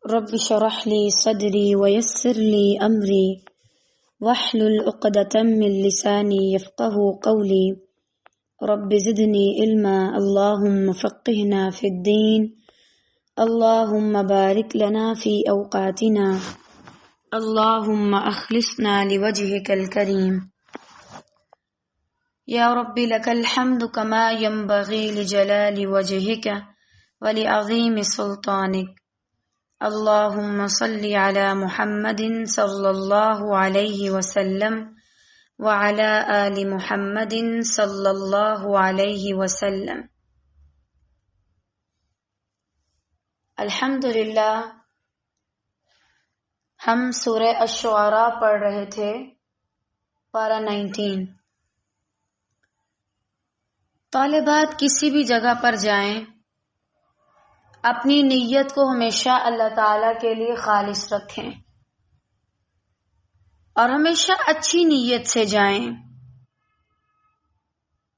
رب اشرح لي صدري ويسر لي أمري واحلل عقدة من لساني يفقهوا قولي رب زدني علما اللهم فقهنا في الدين اللهم بارك لنا في أوقاتنا اللهم أخلصنا لوجهك الكريم يا رب لك الحمد كما ينبغي لجلال وجهك ولعظيم سلطانك اللهم صل على محمد صلى الله عليه وسلم وعلى آل محمد صلى الله عليه وسلم. الحمدللہ ہم سورہ الشعراء پڑھ رہے تھے، پارہ 19۔ طالبات کسی بھی جگہ پر جائیں، اپنی نیت کو ہمیشہ اللہ تعالیٰ کے لیے خالص رکھیں اور ہمیشہ اچھی نیت سے جائیں۔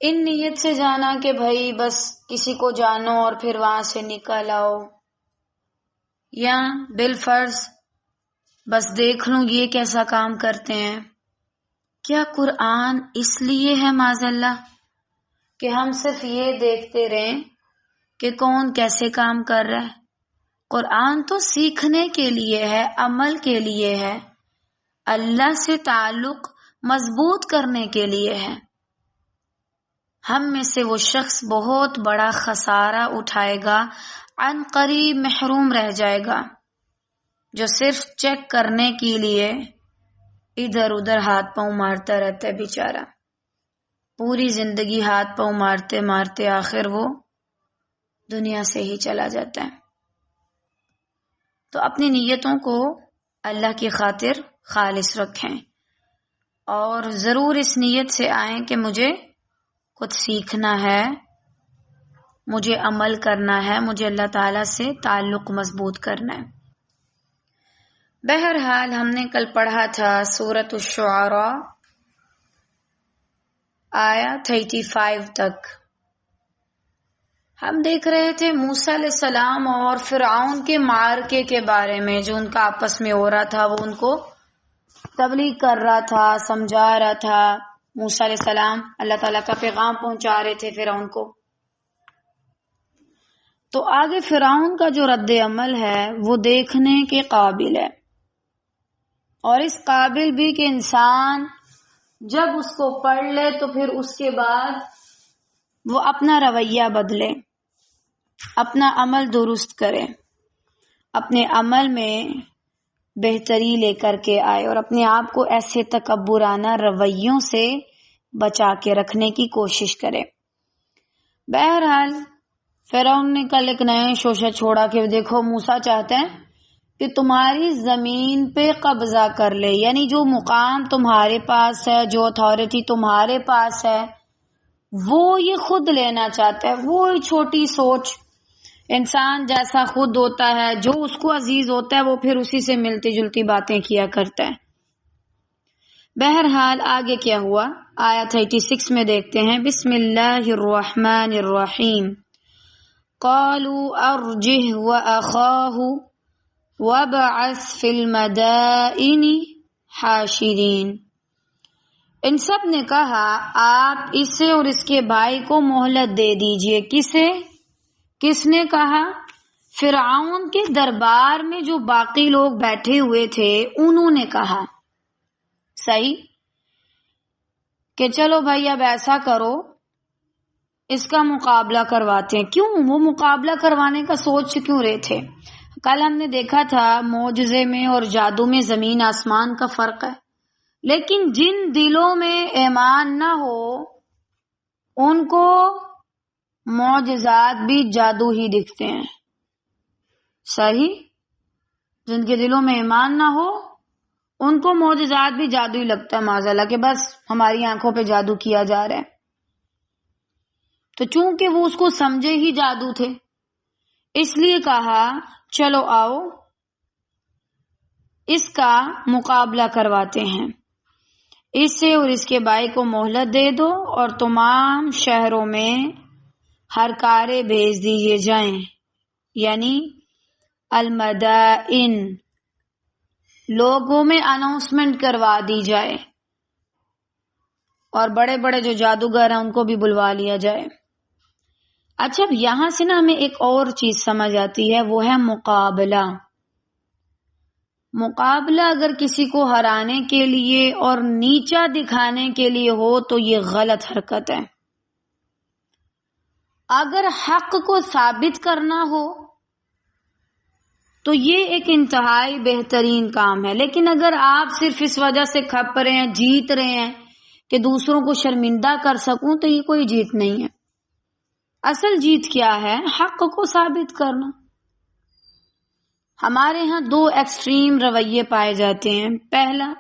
ان نیت سے جانا کہ بھائی بس کسی کو جانو اور پھر وہاں سے نکل آؤ، یا بالفرض بس دیکھ لوں یہ کیسا کام کرتے ہیں۔ کیا قرآن اس لیے ہے معاذ اللہ کہ ہم صرف یہ دیکھتے رہیں کہ کون کیسے کام کر رہا ہے؟ قرآن تو سیکھنے کے لیے ہے، عمل کے لیے ہے، اللہ سے تعلق مضبوط کرنے کے لیے ہے۔ ہم میں سے وہ شخص بہت بڑا خسارہ اٹھائے گا، عن قریب محروم رہ جائے گا، جو صرف چیک کرنے کے لیے ادھر ادھر ہاتھ پاؤں مارتا رہتا ہے بیچارہ، پوری زندگی ہاتھ پاؤں مارتے مارتے آخر وہ دنیا سے ہی چلا جاتا ہے۔ تو اپنی نیتوں کو اللہ کی خاطر خالص رکھیں اور ضرور اس نیت سے آئیں کہ مجھے کچھ سیکھنا ہے، مجھے عمل کرنا ہے، مجھے اللہ تعالیٰ سے تعلق مضبوط کرنا ہے۔ بہرحال ہم نے کل پڑھا تھا سورۃ الشعراء آیا 35 تک۔ ہم دیکھ رہے تھے موسیٰ علیہ السلام اور فرعون کے معرکے کے بارے میں، جو ان کا آپس میں ہو رہا تھا۔ وہ ان کو تبلیغ کر رہا تھا، سمجھا رہا تھا۔ موسیٰ علیہ السلام اللہ تعالیٰ کا پیغام پہنچا رہے تھے فرعون کو۔ تو آگے فرعون کا جو رد عمل ہے وہ دیکھنے کے قابل ہے، اور اس قابل بھی کہ انسان جب اس کو پڑھ لے تو پھر اس کے بعد وہ اپنا رویہ بدلے، اپنا عمل درست کرے، اپنے عمل میں بہتری لے کر کے آئے اور اپنے آپ کو ایسے تکبرانہ رویوں سے بچا کے رکھنے کی کوشش کرے۔ بہرحال فرعون نے کل ایک نیا شوشہ چھوڑا کہ دیکھو موسیٰ چاہتے ہیں کہ تمہاری زمین پہ قبضہ کر لے، یعنی جو مقام تمہارے پاس ہے، جو اتھارٹی تمہارے پاس ہے، وہ یہ خود لینا چاہتا ہے۔ وہ چھوٹی سوچ، انسان جیسا خود ہوتا ہے، جو اس کو عزیز ہوتا ہے وہ پھر اسی سے ملتی جلتی باتیں کیا کرتا ہے۔ بہرحال آگے کیا ہوا آیت 86 میں دیکھتے ہیں۔ بسم اللہ الرحمن الرحیم قالوا ارجه واخاه وابعث فی المدائن حاشرین۔ ان سب نے کہا آپ اسے اور اس کے بھائی کو مہلت دے دیجئے۔ کس نے کہا؟ فرعون کے دربار میں جو باقی لوگ بیٹھے ہوئے تھے انہوں نے کہا، صحیح، کہ چلو بھائی اب ایسا کرو، اس کا مقابلہ کرواتے ہیں۔ کیوں وہ مقابلہ کروانے کا سوچ کیوں رہے تھے؟ کل ہم نے دیکھا تھا معجزے میں اور جادو میں زمین آسمان کا فرق ہے، لیکن جن دلوں میں ایمان نہ ہو ان کو معجزات بھی جادو ہی دکھتے ہیں، صحیح؟ جن کے دلوں میں ایمان نہ ہو ان کو معجزات بھی جادو ہی لگتا ہے معاذ اللہ، کہ بس ہماری آنکھوں پہ جادو کیا جا رہا ہے۔ تو چونکہ وہ اس کو سمجھے ہی جادو تھے، اس لیے کہا چلو آؤ اس کا مقابلہ کرواتے ہیں، اسے اور اس کے بھائی کو مہلت دے دو اور تمام شہروں میں ہر کارے بھیج دیے جائیں، یعنی المدائن، لوگوں میں اناؤنسمنٹ کروا دی جائے، اور بڑے بڑے جو جادوگر ہیں ان کو بھی بلوا لیا جائے۔ اچھا، اب یہاں سے نا ہمیں ایک اور چیز سمجھ آتی ہے، وہ ہے مقابلہ۔ مقابلہ اگر کسی کو ہرانے کے لیے اور نیچا دکھانے کے لیے ہو تو یہ غلط حرکت ہے۔ اگر حق کو ثابت کرنا ہو تو یہ ایک انتہائی بہترین کام ہے، لیکن اگر آپ صرف اس وجہ سے کھپ رہے ہیں، جیت رہے ہیں کہ دوسروں کو شرمندہ کر سکوں، تو یہ کوئی جیت نہیں ہے۔ اصل جیت کیا ہے؟ حق کو ثابت کرنا۔ ہمارے ہاں دو ایکسٹریم رویے پائے جاتے ہیں۔ پہلا،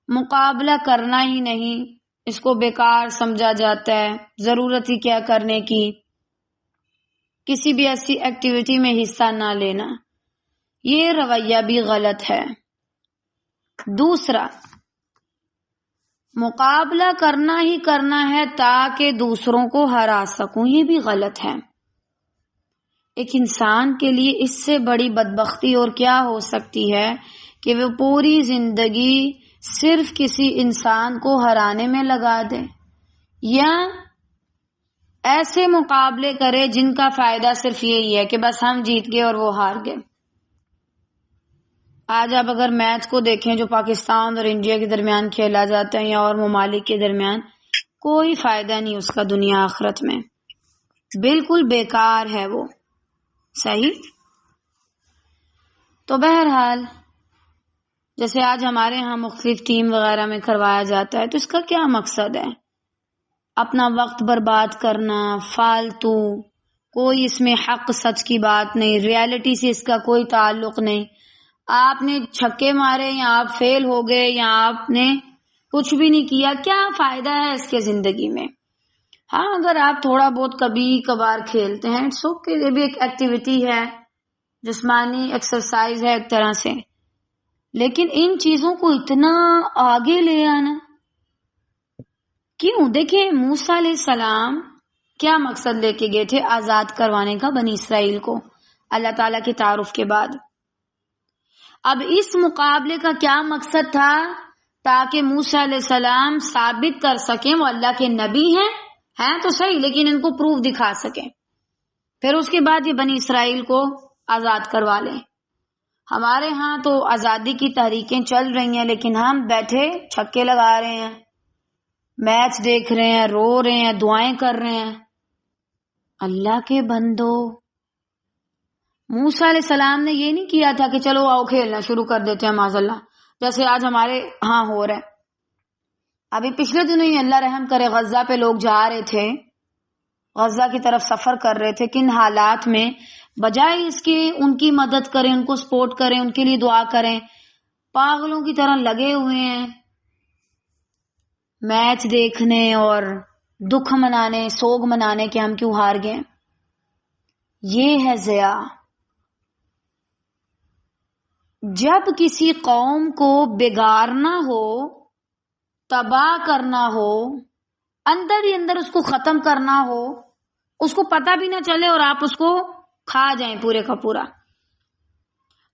مقابلہ کرنا ہی نہیں، اس کو بیکار سمجھا جاتا ہے، ضرورت ہی کیا کرنے کی، کسی بھی ایسی ایکٹیویٹی میں حصہ نہ لینا، یہ رویہ بھی غلط ہے۔ دوسرا، مقابلہ کرنا ہی کرنا ہے تاکہ دوسروں کو ہرا سکوں، یہ بھی غلط ہے۔ ایک انسان کے لیے اس سے بڑی بدبختی اور کیا ہو سکتی ہے کہ وہ پوری زندگی صرف کسی انسان کو ہرانے میں لگا دے، یا ایسے مقابلے کرے جن کا فائدہ صرف یہی ہے کہ بس ہم جیت گئے اور وہ ہار گئے۔ آج آپ اگر میچ کو دیکھیں جو پاکستان اور انڈیا کے درمیان کھیلا جاتا ہے یا اور ممالک کے درمیان، کوئی فائدہ نہیں اس کا دنیا آخرت میں، بالکل بیکار ہے وہ۔ صحیح؟ تو بہرحال جیسے آج ہمارے ہاں مختلف ٹیم وغیرہ میں کروایا جاتا ہے، تو اس کا کیا مقصد ہے؟ اپنا وقت برباد کرنا، فالتو، کوئی اس میں حق سچ کی بات نہیں، ریالٹی سے اس کا کوئی تعلق نہیں۔ آپ نے چھکے مارے یا آپ فیل ہو گئے یا آپ نے کچھ بھی نہیں کیا، کیا فائدہ ہے اس کے زندگی میں؟ ہاں، اگر آپ تھوڑا بہت کبھی کبھار کھیلتے ہیں، اٹس اوکے، یہ بھی ایک ایکٹیویٹی ہے، جسمانی ایکسرسائز ہے ایک طرح سے، لیکن ان چیزوں کو اتنا آگے لے آنا کیوں؟ دیکھیں، موسیٰ علیہ السلام کیا مقصد لے کے گئے تھے؟ آزاد کروانے کا بنی اسرائیل کو اللہ تعالیٰ کے تعارف کے بعد۔ اب اس مقابلے کا کیا مقصد تھا؟ تاکہ موسیٰ علیہ السلام ثابت کر سکیں وہ اللہ کے نبی ہیں تو صحیح، لیکن ان کو پروف دکھا سکیں، پھر اس کے بعد یہ بنی اسرائیل کو آزاد کروا لیں۔ ہمارے ہاں تو آزادی کی تحریکیں چل رہی ہیں، لیکن ہم بیٹھے چھکے لگا رہے ہیں، میچ دیکھ رہے ہیں، رو رہے ہیں، دعائیں کر رہے ہیں۔ اللہ کے بندو، موسیٰ علیہ السلام نے یہ نہیں کیا تھا کہ چلو آؤ کھیلنا شروع کر دیتے ہیں معاذ اللہ، جیسے آج ہمارے ہاں ہو رہا ہے۔ ابھی پچھلے دنوں ہی اللہ رحم کرے غزہ پہ لوگ جا رہے تھے، غزہ کی طرف سفر کر رہے تھے، کن حالات میں بجائے اس کے ان کی مدد کریں، ان کو سپورٹ کریں، ان کے لیے دعا کریں، پاگلوں کی طرح لگے ہوئے ہیں میچ دیکھنے اور دکھ منانے، سوگ منانے کہ ہم کیوں ہار گئے۔ یہ ہے ضیاء۔ جب کسی قوم کو بگاڑنا ہو، تباہ کرنا ہو، اندر ہی اندر اس کو ختم کرنا ہو، اس کو پتہ بھی نہ چلے اور آپ اس کو کھا جائیں پورے کا پورا،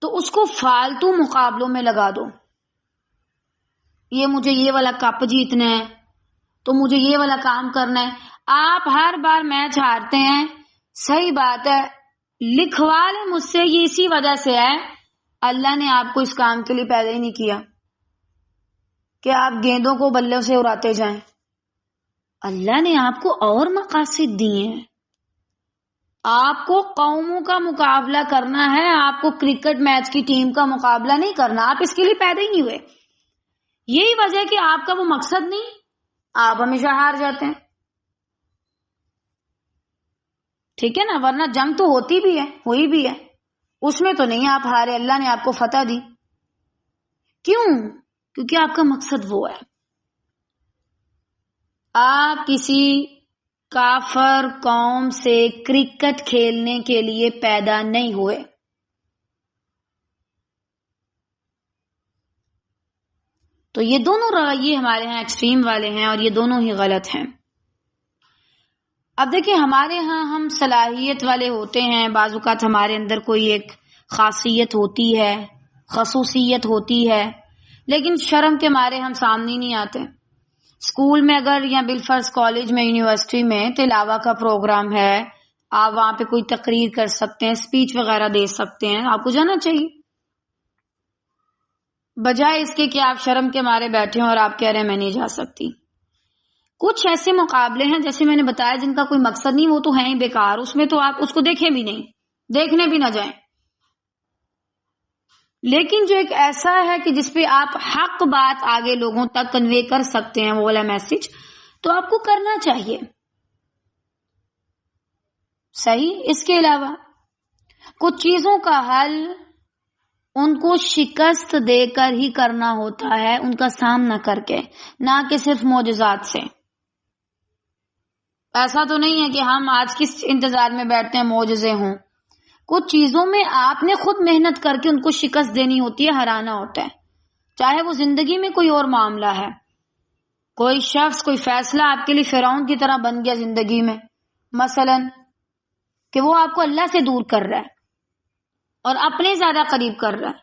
تو اس کو فالتو مقابلوں میں لگا دو۔ یہ مجھے یہ والا کپ جیتنا ہے، تو مجھے یہ والا کام کرنا ہے۔ آپ ہر بار میچ ہارتے ہیں، صحیح بات ہے، لکھوا لیں مجھ سے، یہ اسی وجہ سے ہے، اللہ نے آپ کو اس کام کے لیے پیدا ہی نہیں کیا کہ آپ گیندوں کو بلوں سے اڑاتے جائیں۔ اللہ نے آپ کو اور مقاصد دیے ہیں، آپ کو قوموں کا مقابلہ کرنا ہے، آپ کو کرکٹ میچ کی ٹیم کا مقابلہ نہیں کرنا، آپ اس کے لیے پیدا ہی نہیں ہوئے۔ یہی وجہ ہے کہ آپ کا وہ مقصد نہیں، آپ ہمیشہ ہار جاتے ہیں، ٹھیک ہے نا؟ ورنہ جنگ تو ہوتی بھی ہے، ہوئی بھی ہے، اس میں تو نہیں آپ ہارے، اللہ نے آپ کو فتح دی۔ کیوں؟ کیونکہ آپ کا مقصد وہ ہے۔ آپ کسی کافر قوم سے کرکٹ کھیلنے کے لیے پیدا نہیں ہوئے۔ تو یہ دونوں رویے ہمارے ہاں ایکسٹریم والے ہیں اور یہ دونوں ہی غلط ہیں۔ اب دیکھیں، ہمارے ہاں ہم صلاحیت والے ہوتے ہیں، بعض اوقات ہمارے اندر کوئی ایک خاصیت ہوتی ہے، خصوصیت ہوتی ہے، لیکن شرم کے مارے ہم سامنے نہیں آتے. اسکول میں اگر یا بالفرض کالج میں، یونیورسٹی میں تلاوہ کا پروگرام ہے، آپ وہاں پہ کوئی تقریر کر سکتے ہیں، اسپیچ وغیرہ دے سکتے ہیں، آپ کو جانا چاہیے، بجائے اس کے کہ آپ شرم کے مارے بیٹھے ہیں اور آپ کہہ رہے ہیں میں نہیں جا سکتی. کچھ ایسے مقابلے ہیں جیسے میں نے بتایا جن کا کوئی مقصد نہیں، وہ تو ہیں ہی بیکار، اس میں تو آپ اس کو دیکھیں بھی نہیں، دیکھنے بھی نہ جائیں. لیکن جو ایک ایسا ہے کہ جس پہ آپ حق بات آگے لوگوں تک کنوے کر سکتے ہیں، وہ والا میسج، تو آپ کو کرنا چاہیے. صحیح. اس کے علاوہ کچھ چیزوں کا حل ان کو شکست دے کر ہی کرنا ہوتا ہے، ان کا سامنا کر کے، نہ کہ صرف معجزات سے. ایسا تو نہیں ہے کہ ہم آج کس انتظار میں بیٹھتے ہیں معجزے ہوں. کچھ چیزوں میں آپ نے خود محنت کر کے ان کو شکست دینی ہوتی ہے، ہرانا ہوتا ہے. چاہے وہ زندگی میں کوئی اور معاملہ ہے، کوئی شخص، کوئی فیصلہ آپ کے لیے فرعون کی طرح بن گیا زندگی میں، مثلا کہ وہ آپ کو اللہ سے دور کر رہا ہے اور اپنے زیادہ قریب کر رہا ہے،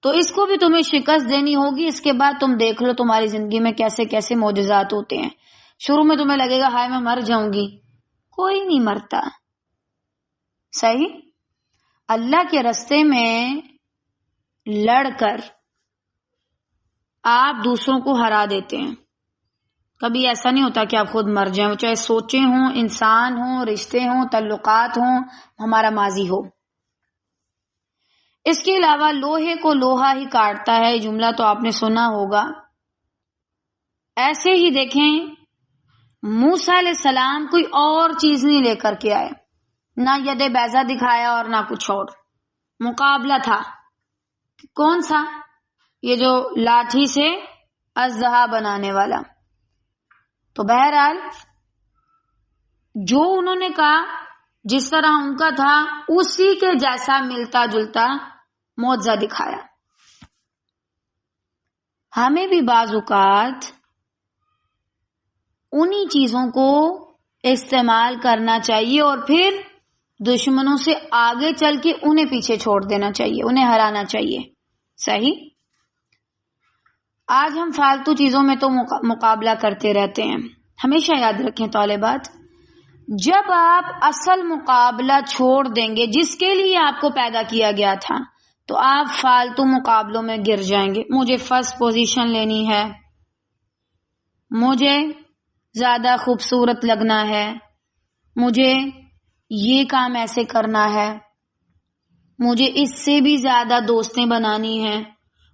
تو اس کو بھی تمہیں شکست دینی ہوگی. اس کے بعد تم دیکھ لو تمہاری زندگی میں کیسے کیسے معجزات ہوتے ہیں. شروع میں تمہیں لگے گا ہائے میں مر جاؤں گی، کوئی نہیں مرتا. صحیح. اللہ کے راستے میں لڑ کر آپ دوسروں کو ہرا دیتے ہیں. کبھی ایسا نہیں ہوتا کہ آپ خود مر جائیں، وہ چاہے سوچیں ہوں، انسان ہوں، رشتے ہوں، تعلقات ہوں، ہمارا ماضی ہو. اس کے علاوہ لوہے کو لوہا ہی کاٹتا ہے، یہ جملہ تو آپ نے سنا ہوگا. ایسے ہی دیکھیں موسیٰ علیہ السلام کوئی اور چیز نہیں لے کر کے آئے، نہ ید بیضا دکھایا اور نہ کچھ اور. مقابلہ تھا کون سا؟ یہ جو لاٹھی سے اژدہا بنانے والا. تو بہرحال جو انہوں نے کہا، جس طرح ان کا تھا، اسی کے جیسا ملتا جلتا معجزہ دکھایا. ہمیں بھی بعض اوقات انہی چیزوں کو استعمال کرنا چاہیے اور پھر دشمنوں سے آگے چل کے انہیں پیچھے چھوڑ دینا چاہیے، انہیں ہرانا چاہیے. صحیح. آج ہم فالتو چیزوں میں تو مقابلہ کرتے رہتے ہیں. ہمیشہ یاد رکھیں طالبات، جب آپ اصل مقابلہ چھوڑ دیں گے جس کے لیے آپ کو پیدا کیا گیا تھا، تو آپ فالتو مقابلوں میں گر جائیں گے. مجھے فرسٹ پوزیشن لینی ہے، مجھے زیادہ خوبصورت لگنا ہے، مجھے یہ کام ایسے کرنا ہے، مجھے اس سے بھی زیادہ دوستیں بنانی ہیں،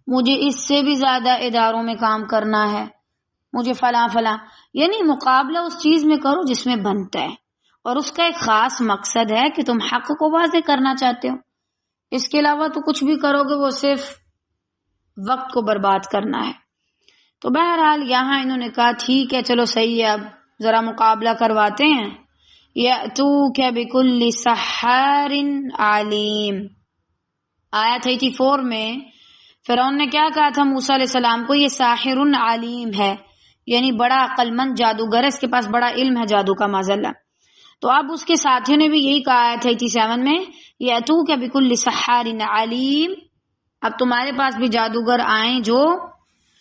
مجھے اس سے بھی زیادہ اداروں میں کام کرنا ہے، مجھے فلاں فلاں. یعنی مقابلہ اس چیز میں کرو جس میں بنتا ہے، اور اس کا ایک خاص مقصد ہے کہ تم حق کو واضح کرنا چاہتے ہو. اس کے علاوہ تو کچھ بھی کرو گے وہ صرف وقت کو برباد کرنا ہے. تو بہرحال یہاں انہوں نے کہا ٹھیک ہے چلو صحیح ہے، اب ذرا مقابلہ کرواتے ہیں. یأتوک بکل سحار علیم. آیت 84 میں فرعون نے کیا کہا تھا موسیٰ علیہ السلام کو؟ یہ ساحر علیم ہے، یعنی بڑا عقل مند جادوگر ہے، اس کے پاس بڑا علم ہے جادو کا معاذاللہ. تو اب اس کے ساتھیوں نے بھی یہی کہا ہے 87 میں، یأتوک بکل سحار علیم. اب تمہارے پاس بھی جادوگر آئیں جو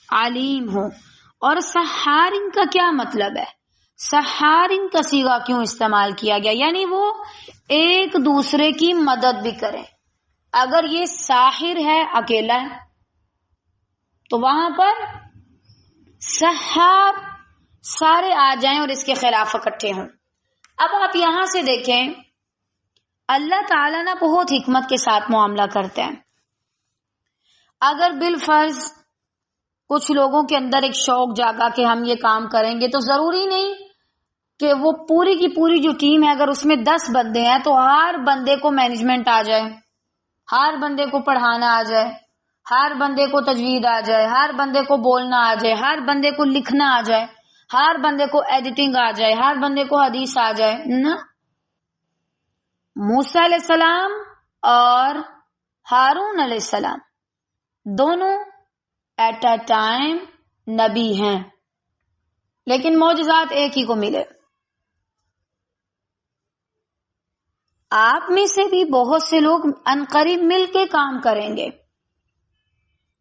علیم ہو. اور سحارن کا کیا مطلب ہے؟ سحارن کا صیغہ کیوں استعمال کیا گیا؟ یعنی وہ ایک دوسرے کی مدد بھی کریں. اگر یہ ساحر ہے اکیلا ہے تو وہاں پر سحار سارے آ جائیں اور اس کے خلاف اکٹھے ہوں. اب آپ یہاں سے دیکھیں اللہ تعالیٰ نا بہت حکمت کے ساتھ معاملہ کرتے ہیں. اگر بالفرض کچھ لوگوں کے اندر ایک شوق جاگا کہ ہم یہ کام کریں گے، تو ضروری نہیں کہ وہ پوری کی پوری جو ٹیم ہے اگر اس میں 10 بندے ہیں تو ہر بندے کو مینجمنٹ آ جائے، ہر بندے کو پڑھانا آ جائے، ہر بندے کو تجوید آ جائے، ہر بندے کو بولنا آ جائے، ہر بندے کو لکھنا آ جائے، ہر بندے کو ایڈیٹنگ آ جائے، ہر بندے کو حدیث آ جائے نا. موسیٰ علیہ السلام اور ہارون علیہ السلام دونوں ایٹ اے ٹائم نبی ہیں، لیکن معجزات ایک ہی کو ملے. آپ میں سے بھی بہت سے لوگ عنقریب مل کے کام کریں گے،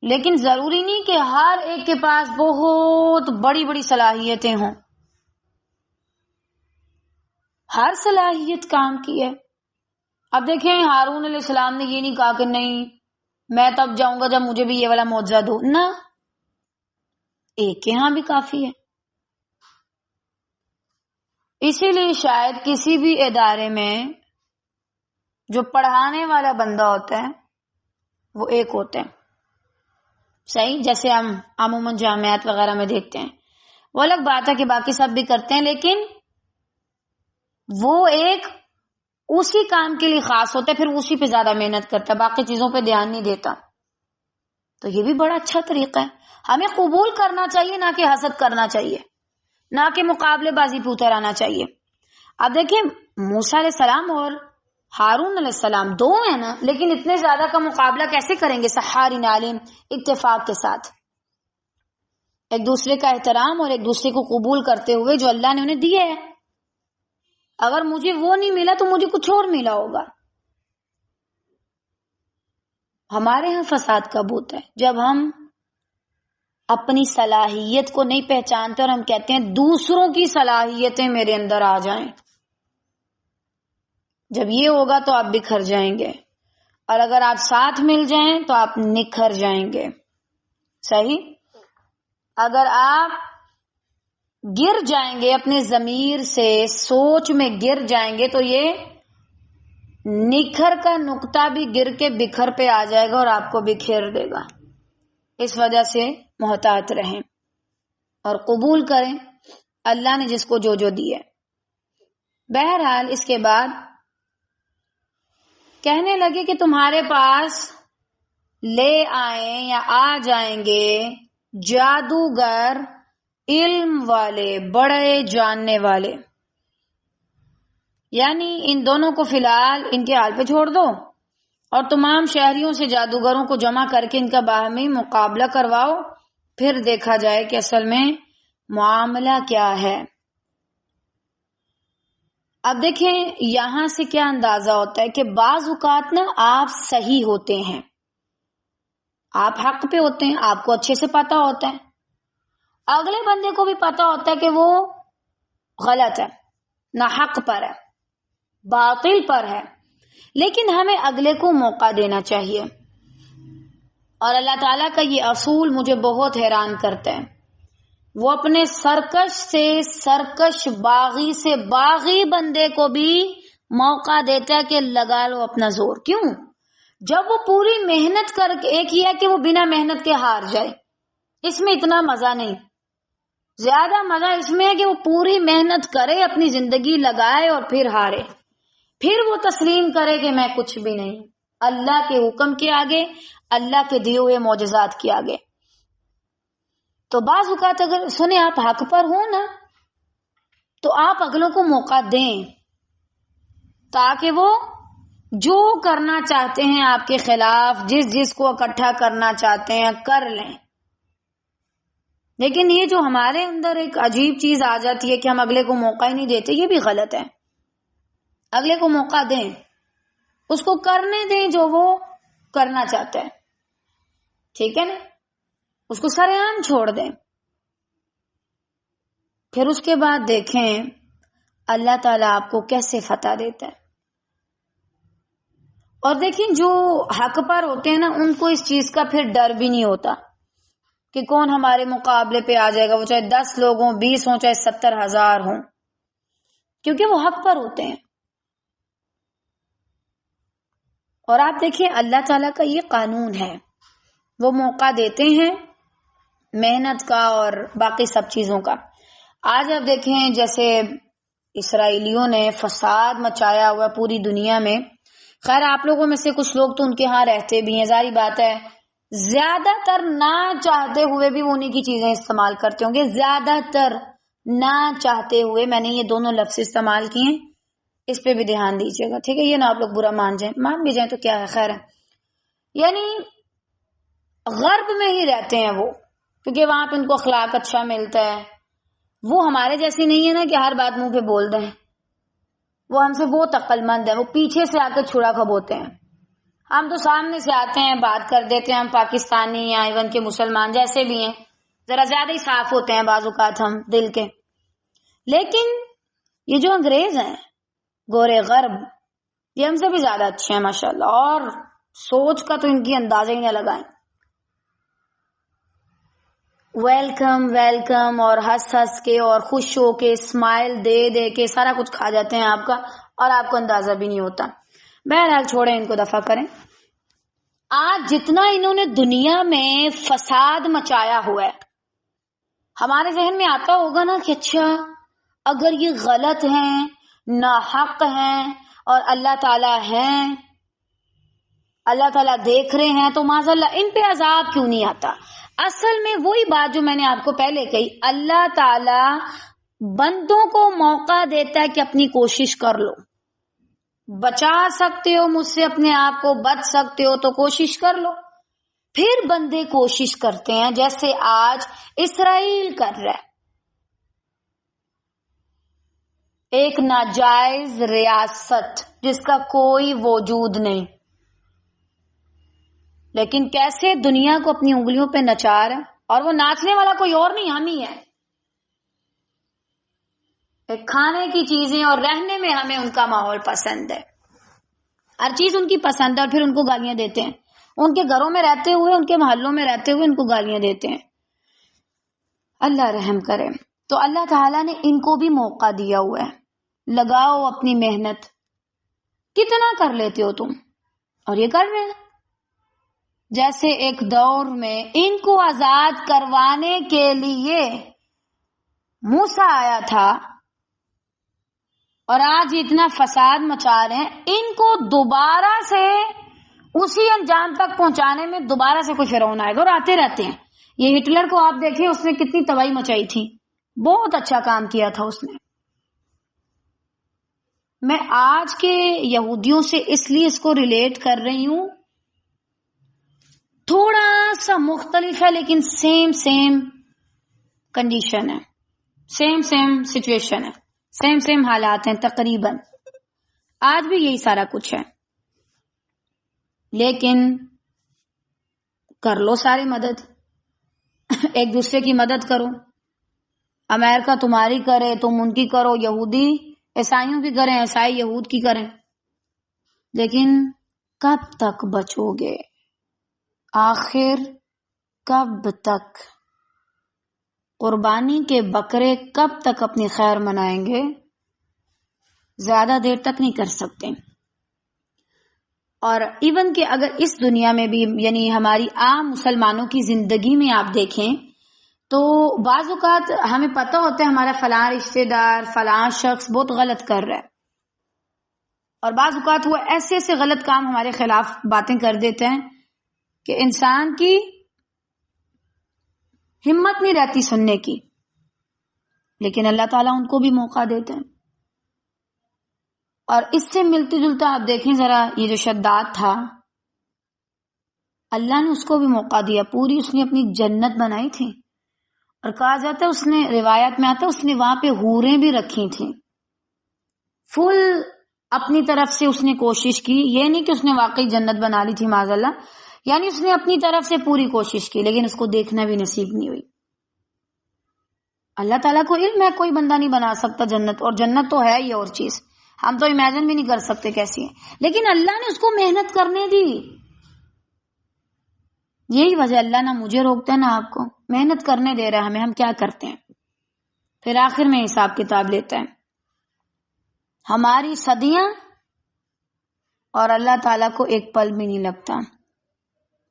لیکن ضروری نہیں کہ ہر ایک کے پاس بہت بڑی بڑی صلاحیتیں ہوں. ہر صلاحیت کام کی ہے. اب دیکھیں ہارون علیہ السلام نے یہ نہیں کہا کہ نہیں میں تب جاؤں گا جب مجھے بھی یہ والا معجزہ دو، نہ، ایک کے ہاں بھی کافی ہے. اسی لیے شاید کسی بھی ادارے میں جو پڑھانے والا بندہ ہوتا ہے وہ ایک ہوتا ہے، صحیح، جیسے ہم عموماً جامعات وغیرہ میں دیکھتے ہیں. وہ الگ بات ہے کہ باقی سب بھی کرتے ہیں، لیکن وہ ایک اسی کام کے لیے خاص ہوتا ہے، پھر اسی پہ زیادہ محنت کرتا ہے، باقی چیزوں پہ دھیان نہیں دیتا. تو یہ بھی بڑا اچھا طریقہ ہے. ہمیں قبول کرنا چاہیے، نہ کہ حسد کرنا چاہیے، نہ کہ مقابلے بازی پہ اتر آنا چاہیے. اب دیکھیں موسیٰ علیہ السلام اور ہارون علیہ السلام دو ہیں نا، لیکن اتنے زیادہ کا مقابلہ کیسے کریں گے؟ سحارین عالم اتفاق کے ساتھ، ایک دوسرے کا احترام اور ایک دوسرے کو قبول کرتے ہوئے جو اللہ نے انہیں دیا ہے. اگر مجھے وہ نہیں ملا تو مجھے کچھ اور ملا ہوگا. ہمارے ہاں فساد کب ہوتا ہے؟ جب ہم اپنی صلاحیت کو نہیں پہچانتے اور ہم کہتے ہیں دوسروں کی صلاحیتیں میرے اندر آ جائیں. جب یہ ہوگا تو آپ بکھر جائیں گے، اور اگر آپ ساتھ مل جائیں تو آپ نکھر جائیں گے. صحیح. اگر آپ گر جائیں گے اپنے ضمیر سے، سوچ میں گر جائیں گے، تو یہ نکھر کا نقطہ بھی گر کے بکھر پہ آ جائے گا اور آپ کو بکھیر دے گا. اس وجہ سے محتاط رہیں اور قبول کریں اللہ نے جس کو جو جو دیا. بہرحال اس کے بعد کہنے لگے کہ تمہارے پاس لے آئیں یا آ جائیں گے جادوگر، علم والے، بڑے جاننے والے. یعنی ان دونوں کو فی الحال ان کے حال پہ چھوڑ دو اور تمام شہریوں سے جادوگروں کو جمع کر کے ان کا باہمی مقابلہ کرواؤ، پھر دیکھا جائے کہ اصل میں معاملہ کیا ہے. اب دیکھیں یہاں سے کیا اندازہ ہوتا ہے کہ بعض اوقات نا آپ صحیح ہوتے ہیں، آپ حق پہ ہوتے ہیں، آپ کو اچھے سے پتا ہوتا ہے، اگلے بندے کو بھی پتا ہوتا ہے کہ وہ غلط ہے، نہ حق پر ہے، باطل پر ہے، لیکن ہمیں اگلے کو موقع دینا چاہیے. اور اللہ تعالیٰ کا یہ اصول مجھے بہت حیران کرتا ہے. وہ اپنے سرکش سے سرکش، باغی سے باغی بندے کو بھی موقع دیتا ہے کہ لگا لو اپنا زور. کیوں؟ جب وہ پوری محنت کر کے، ایک یہ ہے کہ وہ بنا محنت کے ہار جائے، اس میں اتنا مزہ نہیں. زیادہ مزہ اس میں ہے کہ وہ پوری محنت کرے، اپنی زندگی لگائے اور پھر ہارے، پھر وہ تسلیم کرے کہ میں کچھ بھی نہیں، اللہ کے حکم کے آگے، اللہ کے دیے ہوئے معجزات کے آگے. تو بعض اوقات اگر سنیں آپ حق پر ہوں نا تو آپ اگلوں کو موقع دیں تاکہ وہ جو کرنا چاہتے ہیں آپ کے خلاف، جس کو اکٹھا کرنا چاہتے ہیں کر لیں. لیکن یہ جو ہمارے اندر ایک عجیب چیز آ جاتی ہے کہ ہم اگلے کو موقع ہی نہیں دیتے، یہ بھی غلط ہے. اگلے کو موقع دیں، اس کو کرنے دیں جو وہ کرنا چاہتا ہے، ٹھیک ہے نا، اس کو سرے عام چھوڑ دیں. پھر اس کے بعد دیکھیں اللہ تعالیٰ آپ کو کیسے فتح دیتا ہے. اور دیکھیں جو حق پر ہوتے ہیں نا ان کو اس چیز کا پھر ڈر بھی نہیں ہوتا کہ کون ہمارے مقابلے پہ آ جائے گا، وہ چاہے 10 لوگ ہوں، 20 ہوں، چاہے 70,000 ہوں، کیونکہ وہ حق پر ہوتے ہیں. اور آپ دیکھیں اللہ تعالیٰ کا یہ قانون ہے، وہ موقع دیتے ہیں محنت کا اور باقی سب چیزوں کا. آج آپ دیکھیں جیسے اسرائیلیوں نے فساد مچایا ہوا پوری دنیا میں. خیر آپ لوگوں میں سے کچھ لوگ تو ان کے ہاں رہتے بھی ہیں، ظاہری بات ہے زیادہ تر نہ چاہتے ہوئے بھی وہ انہی کی چیزیں استعمال کرتے ہوں گے. زیادہ تر نہ چاہتے ہوئے، میں نے یہ دونوں لفظ استعمال کیے ہیں، اس پہ بھی دھیان دیجیے گا، ٹھیک ہے؟ یہ نہ آپ لوگ برا مان جائیں، مان بھی جائیں تو کیا ہے، خیر ہے. یعنی غرب میں ہی رہتے ہیں وہ، کیونکہ وہاں پہ ان کو اخلاق اچھا ملتا ہے. وہ ہمارے جیسی نہیں ہے نا کہ ہر بات منہ پہ بول دیں. وہ ہم سے بہت عقل مند ہے، وہ پیچھے سے آ کے چھڑا کھبوتے ہیں. ہم تو سامنے سے آتے ہیں، بات کر دیتے ہیں. ہم پاکستانی یا ایون کے مسلمان جیسے بھی ہیں ذرا زیادہ ہی صاف ہوتے ہیں بعض اوقات ہم دل کے. لیکن یہ جو انگریز ہیں گورے غرب، یہ ہم سے بھی زیادہ اچھے ہیں ماشاءاللہ، اور سوچ کا تو ان کی اندازہ ہی نہ لگائیں. ویلکم ویلکم اور ہنس ہنس کے اور خوش ہو کے اسمائل دے دے کے سارا کچھ کھا جاتے ہیں آپ کا، اور آپ کو اندازہ بھی نہیں ہوتا. بہرحال چھوڑیں ان کو، دفع کریں. آج جتنا انہوں نے دنیا میں فساد مچایا ہوا ہے، ہمارے ذہن میں آتا ہوگا نا کہ اچھا اگر یہ غلط ہیں، ناحق ہیں، اور اللہ تعالیٰ ہیں، اللہ تعالیٰ دیکھ رہے ہیں، تو معاذ اللہ ان پہ عذاب کیوں نہیں آتا؟ اصل میں وہی بات جو میں نے آپ کو پہلے کہی، اللہ تعالیٰ بندوں کو موقع دیتا ہے کہ اپنی کوشش کر لو، بچا سکتے ہو مجھ سے اپنے آپ کو، بچ سکتے ہو تو کوشش کر لو. پھر بندے کوشش کرتے ہیں، جیسے آج اسرائیل کر رہا ہے، ایک ناجائز ریاست جس کا کوئی وجود نہیں، لیکن کیسے دنیا کو اپنی انگلیوں پہ نچا رہا ہے، اور وہ ناچنے والا کوئی اور نہیں، ہم ہی ہے. ایک کھانے کی چیزیں اور رہنے میں ہمیں ان کا ماحول پسند ہے، ہر چیز ان کی پسند ہے، اور پھر ان کو گالیاں دیتے ہیں. ان کے گھروں میں رہتے ہوئے، ان کے محلوں میں رہتے ہوئے ان کو گالیاں دیتے ہیں. اللہ رحم کرے. تو اللہ تعالیٰ نے ان کو بھی موقع دیا ہوا ہے، لگاؤ اپنی محنت. کتنا کر لیتے ہو تم؟ اور یہ کر رہے ہیں. جیسے ایک دور میں ان کو آزاد کروانے کے لیے موسیٰ آیا تھا، اور آج اتنا فساد مچا رہے ہیں، ان کو دوبارہ سے اسی انجام تک پہنچانے میں دوبارہ سے کوئی فرعون آئے گا، اور آتے رہتے ہیں. یہ ہٹلر کو آپ دیکھیں، اس نے کتنی تباہی مچائی تھی، بہت اچھا کام کیا تھا اس نے. میں آج کے یہودیوں سے اس لیے اس کو ریلیٹ کر رہی ہوں، تھوڑا سا مختلف ہے لیکن سیم کنڈیشن ہے، سیم سچویشن ہے، سیم حالات ہیں تقریباً. آج بھی یہی سارا کچھ ہے، لیکن کر لو ساری مدد، ایک دوسرے کی مدد کرو. امریکہ تمہاری کرے، تم ان کی کرو، یہودی عیسائیوں کی کریں، عیسائی یہود کی کریں. لیکن کب تک بچو گے؟ آخر کب تک؟ قربانی کے بکرے کب تک اپنی خیر منائیں گے؟ زیادہ دیر تک نہیں کر سکتے. اور ایون کہ اگر اس دنیا میں بھی، یعنی ہماری عام مسلمانوں کی زندگی میں آپ دیکھیں تو بعض اوقات ہمیں پتہ ہوتا ہے ہمارا فلاں رشتہ دار، فلاں شخص بہت غلط کر رہا ہے، اور بعض اوقات وہ ایسے غلط کام ہمارے خلاف باتیں کر دیتے ہیں کہ انسان کی ہمت نہیں رہتی سننے کی. لیکن اللہ تعالیٰ ان کو بھی موقع دیتے ہیں. اور اس سے ملتی جلتا آپ دیکھیں ذرا، یہ جو شداد تھا، اللہ نے اس کو بھی موقع دیا، پوری اس نے اپنی جنت بنائی تھی. اور کہا جاتا ہے اس نے، روایت میں آتا ہے اس نے وہاں پہ حوریں بھی رکھی تھیں. فل اپنی طرف سے اس نے کوشش کی، یہ نہیں کہ اس نے واقعی جنت بنا لی تھی معاذ اللہ، یعنی اس نے اپنی طرف سے پوری کوشش کی، لیکن اس کو دیکھنا بھی نصیب نہیں ہوئی. اللہ تعالیٰ کو علم ہے کوئی بندہ نہیں بنا سکتا جنت، اور جنت تو ہے یہ اور چیز، ہم تو امیجن بھی نہیں کر سکتے کیسی ہے، لیکن اللہ نے اس کو محنت کرنے دی. یہی وجہ اللہ نہ مجھے روکتا ہے نہ آپ کو، محنت کرنے دے رہا ہے ہمیں، ہم کیا کرتے ہیں، پھر آخر میں حساب کتاب لیتا ہے. ہماری صدیاں اور اللہ تعالیٰ کو ایک پل بھی نہیں لگتا.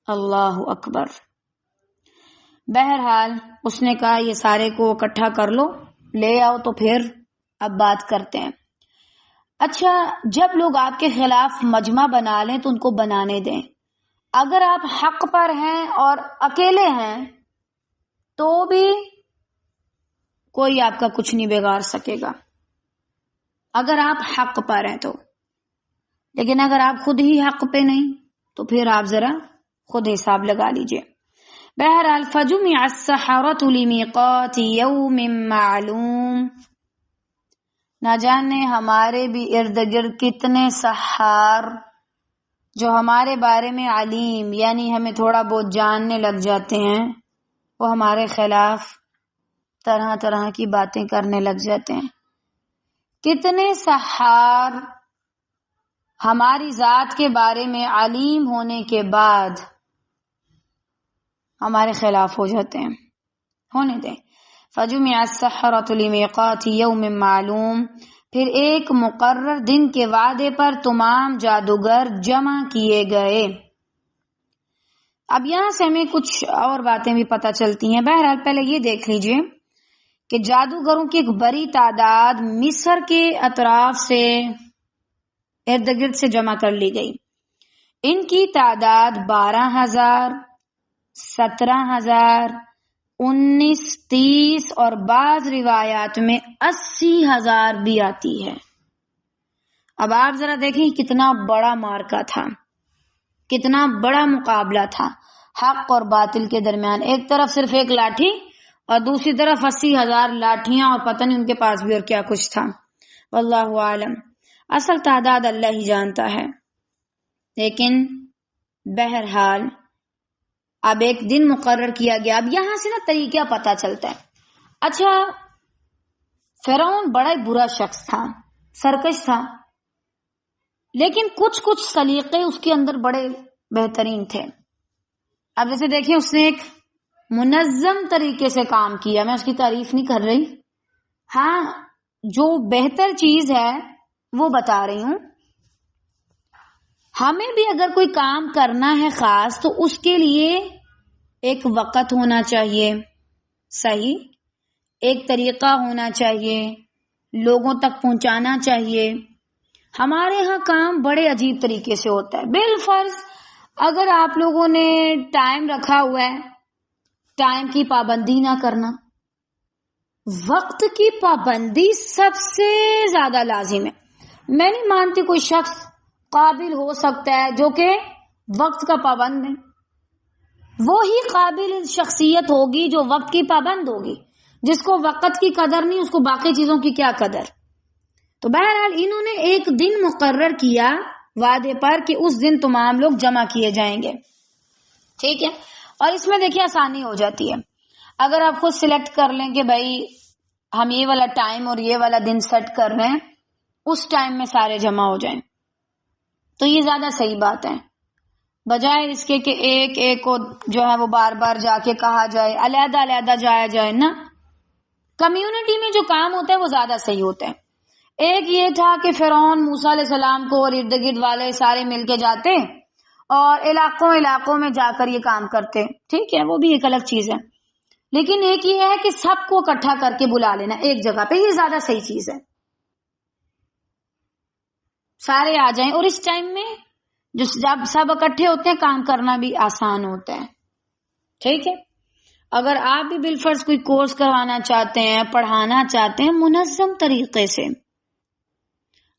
اللہ اکبر. بہرحال اس نے کہا یہ سارے کو اکٹھا کر لو، لے آؤ، تو پھر اب بات کرتے ہیں. اچھا، جب لوگ آپ کے خلاف مجمع بنا لیں تو ان کو بنانے دیں. اگر آپ حق پر ہیں اور اکیلے ہیں تو بھی کوئی آپ کا کچھ نہیں بگاڑ سکے گا، اگر آپ حق پر ہیں تو. لیکن اگر آپ خود ہی حق پہ نہیں تو پھر آپ ذرا خود حساب لگا لیجئے. بہرحال فَجُمِعَ السَّحَرَةُ لِمِيقَاتِ يَوْمٍ مَّعْلُومٍ. نہ جانے ہمارے بھی ارد گرد کتنے سحار جو ہمارے بارے میں علیم یعنی ہمیں تھوڑا بہت جاننے لگ جاتے ہیں، وہ ہمارے خلاف طرح طرح کی باتیں کرنے لگ جاتے ہیں۔ کتنے سحار ہماری ذات کے بارے میں علیم ہونے کے بعد ہمارے خلاف ہو جاتے ہیں۔ ہونے دیں۔ فجمع السحرة لمیقات یوم معلوم، پھر ایک مقرر دن کے وعدے پر تمام جادوگر جمع کیے گئے۔ اب یہاں سے ہمیں کچھ اور باتیں بھی پتہ چلتی ہیں۔ بہرحال پہلے یہ دیکھ لیجئے کہ جادوگروں کی ایک بڑی تعداد مصر کے اطراف سے ارد گرد سے جمع کر لی گئی۔ ان کی تعداد 12,000، 17,000، 19، 30 اور بعض روایات میں 80,000 بھی آتی ہے۔ اب آپ ذرا دیکھیں کتنا بڑا معرکہ تھا، کتنا بڑا مقابلہ تھا حق اور باطل کے درمیان۔ ایک طرف صرف ایک لاٹھی اور دوسری طرف 80,000 لاٹھیاں، اور پتہ نہیں ان کے پاس بھی اور کیا کچھ تھا۔ واللہ عالم، اصل تعداد اللہ ہی جانتا ہے۔ لیکن بہرحال اب ایک دن مقرر کیا گیا۔ اب یہاں سے نا طریقہ پتہ چلتا ہے۔ اچھا، فرعون بڑا ہی برا شخص تھا، سرکش تھا، لیکن کچھ سلیقے اس کے اندر بڑے بہترین تھے۔ اب جیسے دیکھیں اس نے ایک منظم طریقے سے کام کیا۔ میں اس کی تعریف نہیں کر رہی، ہاں جو بہتر چیز ہے وہ بتا رہی ہوں۔ ہمیں بھی اگر کوئی کام کرنا ہے خاص تو اس کے لیے ایک وقت ہونا چاہیے، صحیح، ایک طریقہ ہونا چاہیے، لوگوں تک پہنچانا چاہیے۔ ہمارے ہاں کام بڑے عجیب طریقے سے ہوتا ہے۔ بالفرض اگر آپ لوگوں نے ٹائم رکھا ہوا ہے، ٹائم کی پابندی نہ کرنا، وقت کی پابندی سب سے زیادہ لازم ہے۔ میں نہیں مانتی کوئی شخص قابل ہو سکتا ہے جو کہ وقت کا پابند ہے۔ وہی قابل شخصیت ہوگی جو وقت کی پابند ہوگی۔ جس کو وقت کی قدر نہیں، اس کو باقی چیزوں کی کیا قدر۔ تو بہرحال انہوں نے ایک دن مقرر کیا وعدے پر کہ اس دن تمام لوگ جمع کیے جائیں گے، ٹھیک ہے۔ اور اس میں دیکھیے آسانی ہو جاتی ہے۔ اگر آپ خود سلیکٹ کر لیں کہ بھائی ہم یہ والا ٹائم اور یہ والا دن سیٹ کر رہے ہیں، اس ٹائم میں سارے جمع ہو جائیں، تو یہ زیادہ صحیح بات ہے، بجائے اس کے کہ ایک ایک کو جو ہے وہ بار بار جا کے کہا جائے، علیحدہ علیحدہ جایا جائے نا۔ کمیونٹی میں جو کام ہوتا ہے وہ زیادہ صحیح ہوتا ہے۔ ایک یہ تھا کہ فرعون موسیٰ علیہ السلام کو اور ارد گرد والے سارے مل کے جاتے اور علاقوں میں جا کر یہ کام کرتے، ٹھیک ہے، وہ بھی ایک الگ چیز ہے۔ لیکن ایک یہ ہے کہ سب کو اکٹھا کر کے بلا لینا ایک جگہ پہ، یہ زیادہ صحیح چیز ہے۔ سارے آ جائیں، اور اس ٹائم میں جب سب اکٹھے ہوتے ہیں کام کرنا بھی آسان ہوتا ہے، ٹھیک ہے۔ اگر آپ بھی بالفرض کوئی کورس کروانا چاہتے ہیں، پڑھانا چاہتے ہیں منظم طریقے سے،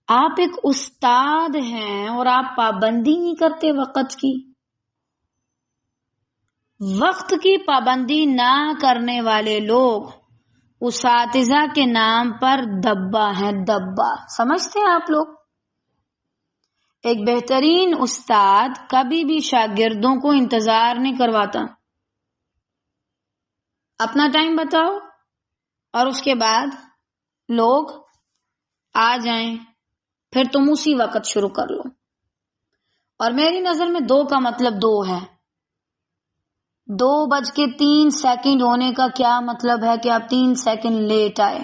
آپ ایک استاد ہیں اور آپ پابندی نہیں کرتے وقت کی، وقت کی پابندی نہ کرنے والے لوگ اساتذہ کے نام پر دبا ہیں، دبا سمجھتے ہیں آپ لوگ۔ ایک بہترین استاد کبھی بھی شاگردوں کو انتظار نہیں کرواتا، اپنا ٹائم بتاؤ اور اس کے بعد لوگ آ جائیں، پھر تم اسی وقت شروع کر لو۔ اور میری نظر میں 2 کا مطلب 2 ہے۔ 2:03 ہونے کا کیا مطلب ہے کہ آپ 3 سیکنڈ لیٹ آئے،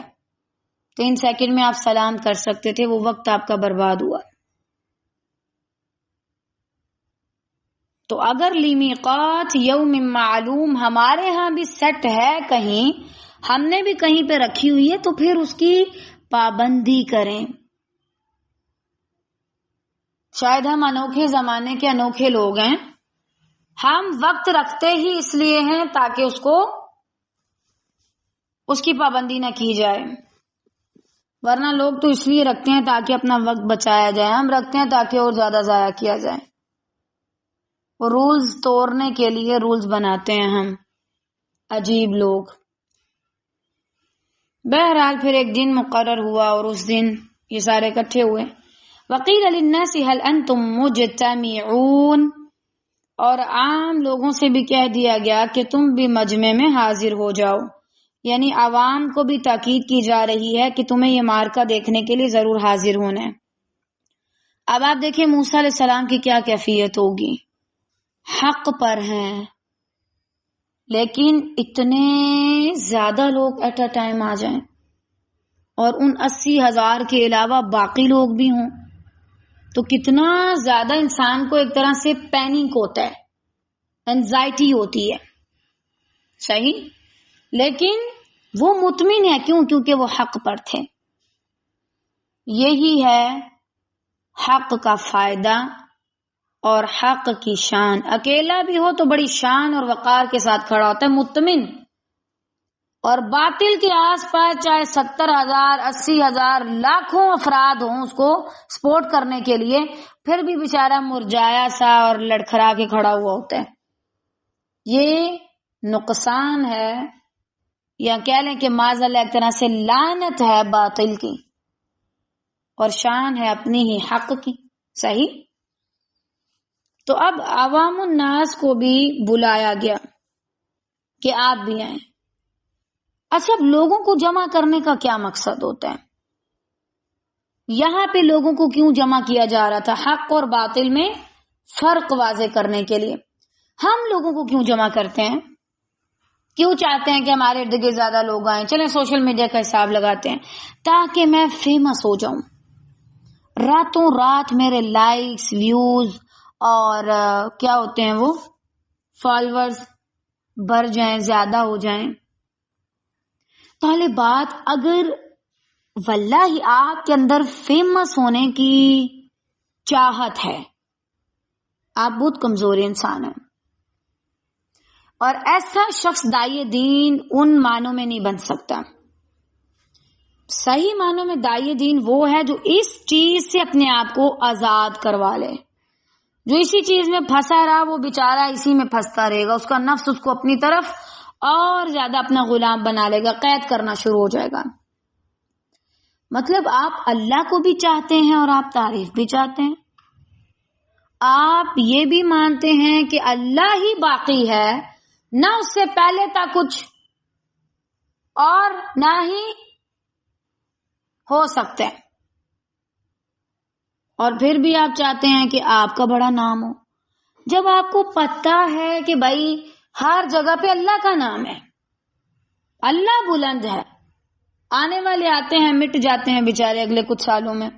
3 سیکنڈ میں آپ سلام کر سکتے تھے، وہ وقت آپ کا برباد ہوا۔ تو اگر لمیقات یوم معلوم ہمارے ہاں بھی سیٹ ہے، کہیں ہم نے بھی کہیں پہ رکھی ہوئی ہے، تو پھر اس کی پابندی کریں۔ شاید ہم انوکھے زمانے کے انوکھے لوگ ہیں، ہم وقت رکھتے ہی اس لیے ہیں تاکہ اس کی پابندی نہ کی جائے، ورنہ لوگ تو اس لیے رکھتے ہیں تاکہ اپنا وقت بچایا جائے، ہم رکھتے ہیں تاکہ اور زیادہ ضائع کیا جائے۔ وہ رولز توڑنے کے لیے رولز بناتے ہیں ہم، عجیب لوگ۔ بہرحال پھر ایک دن مقرر ہوا اور اس دن یہ سارے اکٹھے ہوئے. وقیل للناس هل انتم مجتمعون، اور عام لوگوں سے بھی کہہ دیا گیا کہ تم بھی مجمع میں حاضر ہو جاؤ، یعنی عوام کو بھی تاکید کی جا رہی ہے کہ تمہیں یہ معرکہ دیکھنے کے لیے ضرور حاضر ہونا ہے. اب آپ دیکھیں موسیٰ علیہ السلام کی کیا کیفیت ہوگی. حق پر ہیں لیکن اتنے زیادہ لوگ ایٹ اے ٹائم آ جائیں اور ان 80,000 کے علاوہ باقی لوگ بھی ہوں تو کتنا زیادہ انسان کو ایک طرح سے پینک ہوتا ہے، انزائٹی ہوتی ہے. صحیح، لیکن وہ مطمئن ہے. کیوں؟ کیونکہ وہ حق پر تھے. یہی ہے حق کا فائدہ اور حق کی شان. اکیلا بھی ہو تو بڑی شان اور وقار کے ساتھ کھڑا ہوتا ہے، مطمئن. اور باطل کے آس پاس چاہے 70,000 80,000 لاکھوں افراد ہوں اس کو سپورٹ کرنے کے لیے، پھر بھی بیچارہ مرجایا سا اور لڑکھڑا کے کھڑا ہوا ہوتا ہے. یہ نقصان ہے، یا کہہ لیں کہ معاذ اللہ ایک طرح سے لعنت ہے باطل کی، اور شان ہے اپنی ہی حق کی. صحیح. تو اب عوام الناس کو بھی بلایا گیا کہ آپ بھی آئیں. اچھا، لوگوں کو جمع کرنے کا کیا مقصد ہوتا ہے؟ یہاں پہ لوگوں کو کیوں جمع کیا جا رہا تھا؟ حق اور باطل میں فرق واضح کرنے کے لیے. ہم لوگوں کو کیوں جمع کرتے ہیں؟ کیوں چاہتے ہیں کہ ہمارے ارد گرد زیادہ لوگ آئیں؟ چلیں سوشل میڈیا کا حساب لگاتے ہیں، تاکہ میں فیمس ہو جاؤں، راتوں رات میرے لائکس ویوز اور کیا ہوتے ہیں وہ فالوورز بڑھ جائیں، زیادہ ہو جائیں. پہلے بات، اگر واللہ آپ کے اندر فیمس ہونے کی چاہت ہے، آپ بہت کمزور انسان ہیں. اور ایسا شخص داعی دین ان معنوں میں نہیں بن سکتا. صحیح معنوں میں داعی دین وہ ہے جو اس چیز سے اپنے آپ کو آزاد کروا لے. جو اسی چیز میں پھنسا رہا وہ بیچارہ اسی میں پھنستا رہے گا، اس کا نفس اس کو اپنی طرف اور زیادہ اپنا غلام بنا لے گا، قید کرنا شروع ہو جائے گا. مطلب آپ اللہ کو بھی چاہتے ہیں اور آپ تعریف بھی چاہتے ہیں. آپ یہ بھی مانتے ہیں کہ اللہ ہی باقی ہے، نہ اس سے پہلے تھا کچھ اور نہ ہی ہو سکتا ہے. اور پھر بھی آپ چاہتے ہیں کہ آپ کا بڑا نام ہو. جب آپ کو پتہ ہے کہ بھائی ہر جگہ پہ اللہ کا نام ہے، اللہ بلند ہے، آنے والے آتے ہیں مٹ جاتے ہیں بیچارے اگلے کچھ سالوں میں،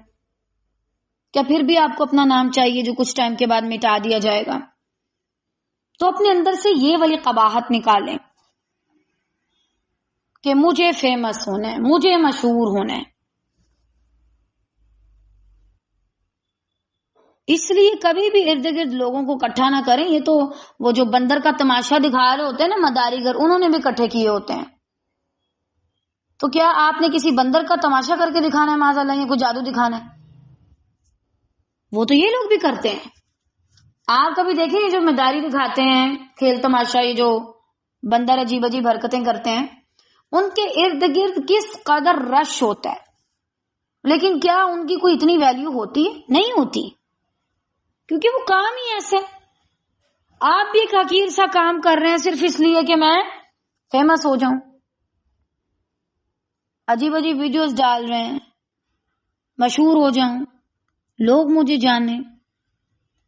کیا پھر بھی آپ کو اپنا نام چاہیے جو کچھ ٹائم کے بعد مٹا دیا جائے گا؟ تو اپنے اندر سے یہ والی قباحت نکالیں کہ مجھے فیمس ہونا ہے، مجھے مشہور ہونا ہے. اس لیے کبھی بھی ارد گرد لوگوں کو اکٹھا نہ کریں. یہ تو وہ جو بندر کا تماشا دکھا رہے ہوتے ہیں نا مداری گر، انہوں نے بھی اکٹھے کیے ہوتے ہیں. تو کیا آپ نے کسی بندر کا تماشا کر کے دکھانا ہے معاذ اللہ، یہ کوئی جادو دکھانا ہے؟ وہ تو یہ لوگ بھی کرتے ہیں. آپ کبھی دیکھیں یہ جو مداری دکھاتے ہیں، کھیل تماشا، یہ جو بندر عجیب عجیب حرکتیں کرتے ہیں، ان کے ارد گرد کس قدر رش ہوتا ہے، لیکن کیا ان کی کوئی اتنی ویلیو ہوتی ہے؟ نہیں ہوتی، کیونکہ وہ کام ہی ایسے. آپ بھی ایک حقیر سا کام کر رہے ہیں صرف اس لیے کہ میں فیمس ہو جاؤں، عجیب عجیب ویڈیوز ڈال رہے ہیں، مشہور ہو جاؤں، لوگ مجھے جانیں.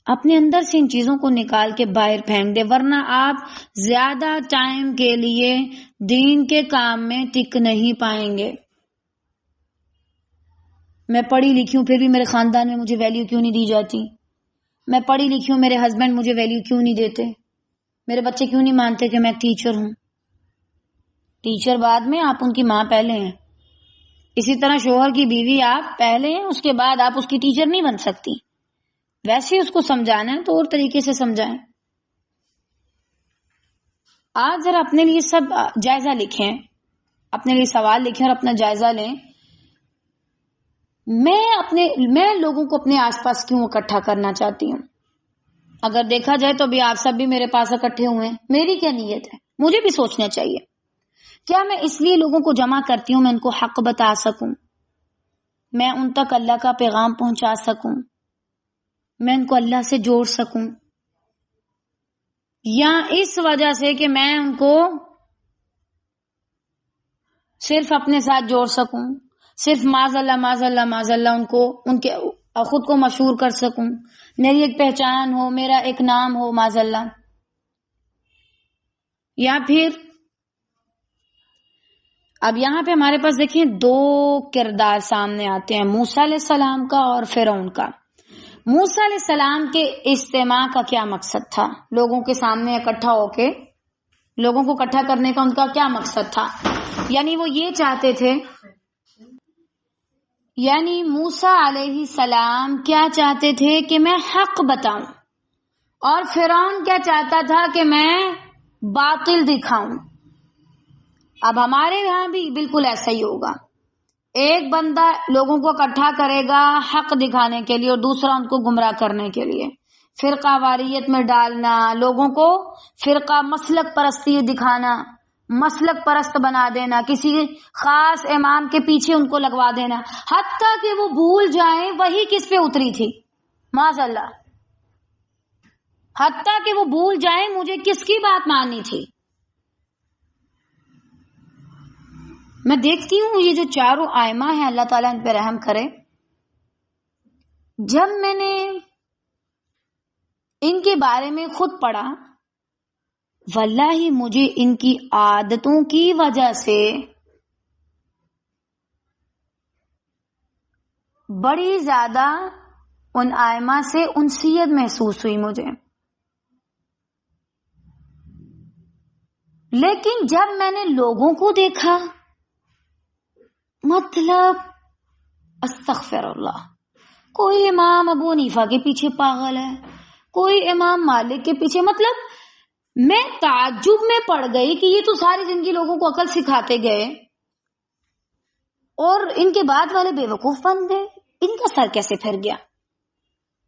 اپنے اندر سے ان چیزوں کو نکال کے باہر پھینک دے، ورنہ آپ زیادہ ٹائم کے لیے دین کے کام میں ٹک نہیں پائیں گے. میں پڑھی لکھی ہوں پھر بھی میرے خاندان میں مجھے ویلیو کیوں نہیں دی جاتی؟ میں پڑھی لکھی ہوں، میرے ہسبینڈ مجھے ویلیو کیوں نہیں دیتے؟ میرے بچے کیوں نہیں مانتے کہ میں ٹیچر ہوں؟ ٹیچر بعد میں، آپ ان کی ماں پہلے ہیں. اسی طرح شوہر کی بیوی آپ پہلے ہیں، اس کے بعد آپ اس کی ٹیچر نہیں بن سکتی. ویسے اس کو سمجھانا ہے تو اور طریقے سے سمجھائیں. آج ذرا اپنے لیے سب جائزہ لکھیں، اپنے لیے سوال لکھیں اور اپنا جائزہ لیں. میں لوگوں کو اپنے آس پاس کیوں اکٹھا کرنا چاہتی ہوں؟ اگر دیکھا جائے تو بھی آپ سب بھی میرے پاس اکٹھے ہوئے ہیں، میری کیا نیت ہے؟ مجھے بھی سوچنا چاہیے. کیا میں اس لیے لوگوں کو جمع کرتی ہوں میں ان کو حق بتا سکوں، میں ان تک اللہ کا پیغام پہنچا سکوں، میں ان کو اللہ سے جوڑ سکوں، یا اس وجہ سے کہ میں ان کو صرف اپنے ساتھ جوڑ سکوں، صرف معاذ اللہ ان کو ان کے خود کو مشہور کر سکوں، میری ایک پہچان ہو، میرا ایک نام ہو معاذ اللہ؟ یا پھر اب یہاں پہ ہمارے پاس دیکھیں دو کردار سامنے آتے ہیں، موسیٰ علیہ السلام کا اور فرعون کا۔ موسیٰ علیہ السلام کے اجتماع کا کیا مقصد تھا؟ لوگوں کے سامنے اکٹھا ہو کے لوگوں کو اکٹھا کرنے کا ان کا کیا مقصد تھا؟ یعنی وہ یہ چاہتے تھے، یعنی موسیٰ علیہ السلام کیا چاہتے تھے کہ میں حق بتاؤں، اور فرعون کیا چاہتا تھا کہ میں باطل دکھاؤں۔ اب ہمارے یہاں بھی بالکل ایسا ہی ہوگا، ایک بندہ لوگوں کو اکٹھا کرے گا حق دکھانے کے لیے اور دوسرا ان کو گمراہ کرنے کے لیے، فرقہ واریت میں ڈالنا، لوگوں کو فرقہ مسلک پرستی دکھانا، مسلک پرست بنا دینا، کسی خاص امام کے پیچھے ان کو لگوا دینا، حتیٰ کہ وہ بھول جائیں وہی کس پہ اتری تھی، معاذ اللہ، حتیٰ کہ وہ بھول جائیں مجھے کس کی بات ماننی تھی۔ میں دیکھتی ہوں یہ جو چاروں ائمہ ہیں، اللہ تعالیٰ ان پہ رحم کرے، جب میں نے ان کے بارے میں خود پڑھا، واللہ مجھے ان کی عادتوں کی وجہ سے بڑی زیادہ ان ائمہ سے انسیت محسوس ہوئی مجھے، لیکن جب میں نے لوگوں کو دیکھا، مطلب استغفر اللہ، کوئی امام ابو حنیفہ کے پیچھے پاگل ہے، کوئی امام مالک کے پیچھے، مطلب میں تعجب میں پڑ گئی کہ یہ تو ساری زندگی لوگوں کو عقل سکھاتے گئے اور ان کے بعد والے بے وقوف بن گئے، ان کا سر کیسے پھر گیا؟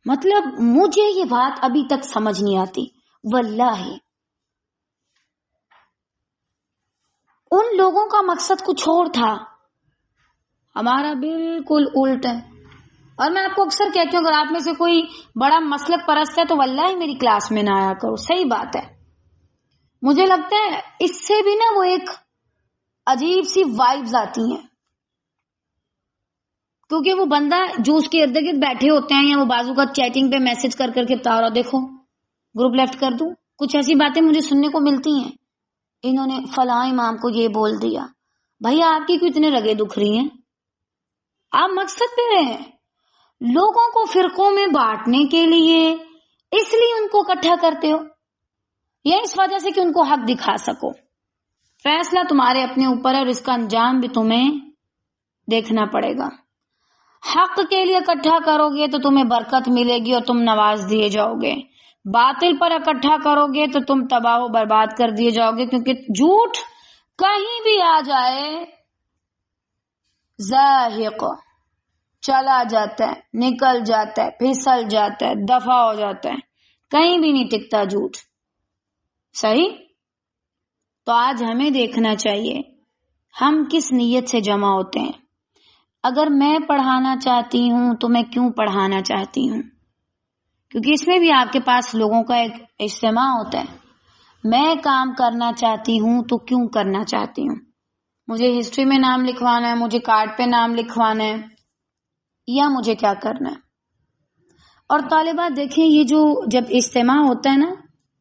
مطلب مجھے یہ بات ابھی تک سمجھ نہیں آتی، واللہ ان لوگوں کا مقصد کچھ اور تھا، ہمارا بالکل الٹ ہے۔ اور میں آپ کو اکثر کہتی ہوں اگر آپ میں سے کوئی بڑا مسلک پرست ہے تو واللہ میری کلاس میں نہ آیا کرو، صحیح بات ہے۔ مجھے لگتا ہے اس سے بھی نا وہ ایک عجیب سی وائبز آتی ہیں، کیونکہ وہ بندہ جو اس کے ارد گرد بیٹھے ہوتے ہیں یا وہ بازو کا چیٹنگ پہ میسج کر کے بتا رہا، دیکھو گروپ لیفٹ کر دوں، کچھ ایسی باتیں مجھے سننے کو ملتی ہیں، انہوں نے فلاں امام کو یہ بول دیا۔ بھائی آپ کی کیوں اتنے رگیں دکھ رہی ہیں؟ آپ مقصد پہ رہے، لوگوں کو فرقوں میں بانٹنے کے لیے، اس لیے ان کو اکٹھا کرتے ہو یا اس وجہ سے کہ ان کو حق دکھا سکو؟ فیصلہ تمہارے اپنے اوپر ہے اور اس کا انجام بھی تمہیں دیکھنا پڑے گا۔ حق کے لیے اکٹھا کرو گے تو تمہیں برکت ملے گی اور تم نواز دیے جاؤ گے، باطل پر اکٹھا کرو گے تو تم تباہ و برباد کر دیے جاؤ گے، کیونکہ جھوٹ کہیں بھی آ جائے زاہق چلا جاتا ہے، نکل جاتا ہے، پھسل جاتا ہے، دفع ہو جاتا ہے، کہیں بھی نہیں ٹکتا جھوٹ، صحیح؟ تو آج ہمیں دیکھنا چاہیے ہم کس نیت سے جمع ہوتے ہیں۔ اگر میں پڑھانا چاہتی ہوں تو میں کیوں پڑھانا چاہتی ہوں؟ کیونکہ اس میں بھی آپ کے پاس لوگوں کا ایک اجتماع ہوتا ہے۔ میں کام کرنا چاہتی ہوں تو کیوں کرنا چاہتی ہوں؟ مجھے ہسٹری میں نام لکھوانا ہے، مجھے کارڈ پہ نام لکھوانا ہے، یا مجھے کیا کرنا ہے؟ اور طالبات دیکھیں، یہ جو جب اجتماع ہوتا ہے نا،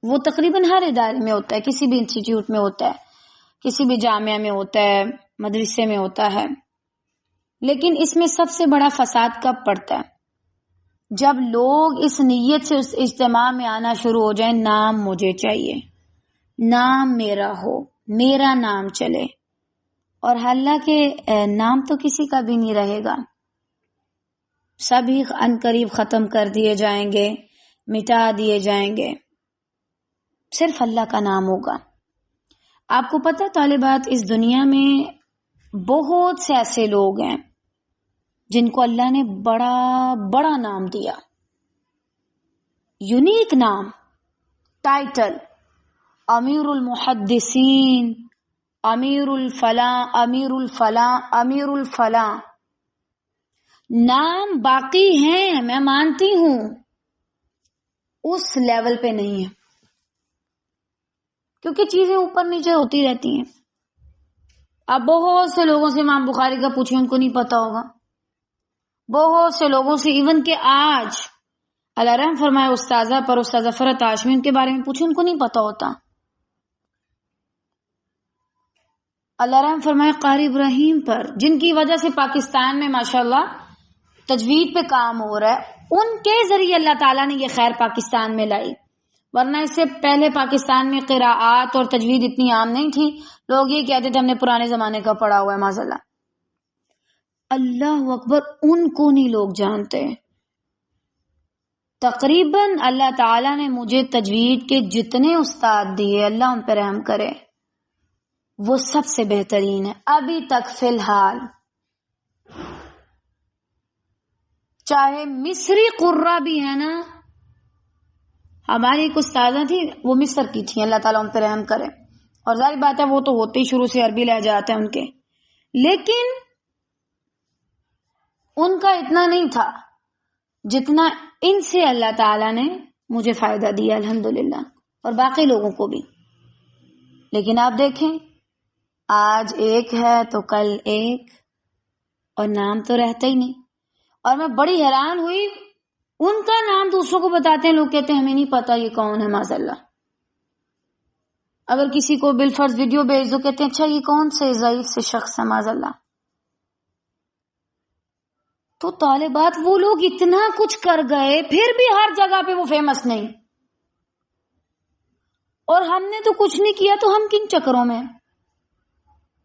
وہ تقریباً ہر ادارے میں ہوتا ہے، کسی بھی انسٹیٹیوٹ میں ہوتا ہے، کسی بھی جامعہ میں ہوتا ہے، مدرسے میں ہوتا ہے، لیکن اس میں سب سے بڑا فساد کب پڑتا ہے؟ جب لوگ اس نیت سے اس اجتماع میں آنا شروع ہو جائیں، نام مجھے چاہیے، نام میرا ہو، میرا نام چلے، اور حالانکہ نام تو کسی کا بھی نہیں رہے گا، سبھی عنقریب ختم کر دیے جائیں گے، مٹا دیے جائیں گے، صرف اللہ کا نام ہوگا۔ آپ کو پتہ طالبات، اس دنیا میں بہت سے ایسے لوگ ہیں جن کو اللہ نے بڑا بڑا نام دیا، یونیک نام، ٹائٹل، امیر المحدثین، امیر الفلاں، امیر الفلاں، امیر الفلاں، نام باقی ہیں، میں مانتی ہوں، اس لیول پہ نہیں ہے، کیونکہ چیزیں اوپر نیچے ہوتی رہتی ہیں. اب بہت سے لوگوں سے امام بخاری کا پوچھیں، ان کو نہیں پتا ہوگا. بہت سے لوگوں سے، ایون کہ آج اللہ رحم فرمائے استاذہ پر استاذہ فرت ہاشمی، ان کے بارے میں پوچھیں، ان کو نہیں پتا ہوتا. اللہ رحم فرمائے قاری ابراہیم پر، جن کی وجہ سے پاکستان میں ماشاءاللہ تجوید پہ کام ہو رہا ہے، ان کے ذریعے اللہ تعالیٰ نے یہ خیر پاکستان میں لائی. ورنہ اس سے پہلے پاکستان میں قراءات اور تجوید اتنی عام نہیں تھی. لوگ یہ کہتے تھے ہم نے پرانے زمانے کا پڑھا ہوا ہے. معاذاللہ، اللہ اکبر، ان کو نہیں لوگ جانتے. تقریباً اللہ تعالیٰ نے مجھے تجوید کے جتنے استاد دیے، اللہ ان پہ رحم کرے، وہ سب سے بہترین ہے ابھی تک فی الحال. چاہے مصری قرہ بھی ہے نا، ہماری ایک استاذہ تھی، وہ مصر کی تھی، اللہ تعالیٰ ان پہ رحم کرے. اور ظاہر بات ہے وہ تو ہوتے ہی شروع سے عربی لہجہ آتے ہیں ان کے، لیکن ان کا اتنا نہیں تھا جتنا ان سے اللہ تعالیٰ نے مجھے فائدہ دیا الحمدللہ، اور باقی لوگوں کو بھی. لیکن آپ دیکھیں، آج ایک ہے تو کل ایک، اور نام تو رہتا ہی نہیں. اور میں بڑی حیران ہوئی، ان کا نام دوسروں کو بتاتے ہیں، لوگ کہتے ہیں ہمیں نہیں پتا یہ کون ہے. معاذاللہ، اگر کسی کو بالفرض ویڈیو بھیج دو، کہتے ہیں اچھا یہ کون سے ضعیف سے شخص ہے. معاذاللہ، تو طالبات وہ لوگ اتنا کچھ کر گئے، پھر بھی ہر جگہ پہ وہ فیمس نہیں. اور ہم نے تو کچھ نہیں کیا، تو ہم کن چکروں میں،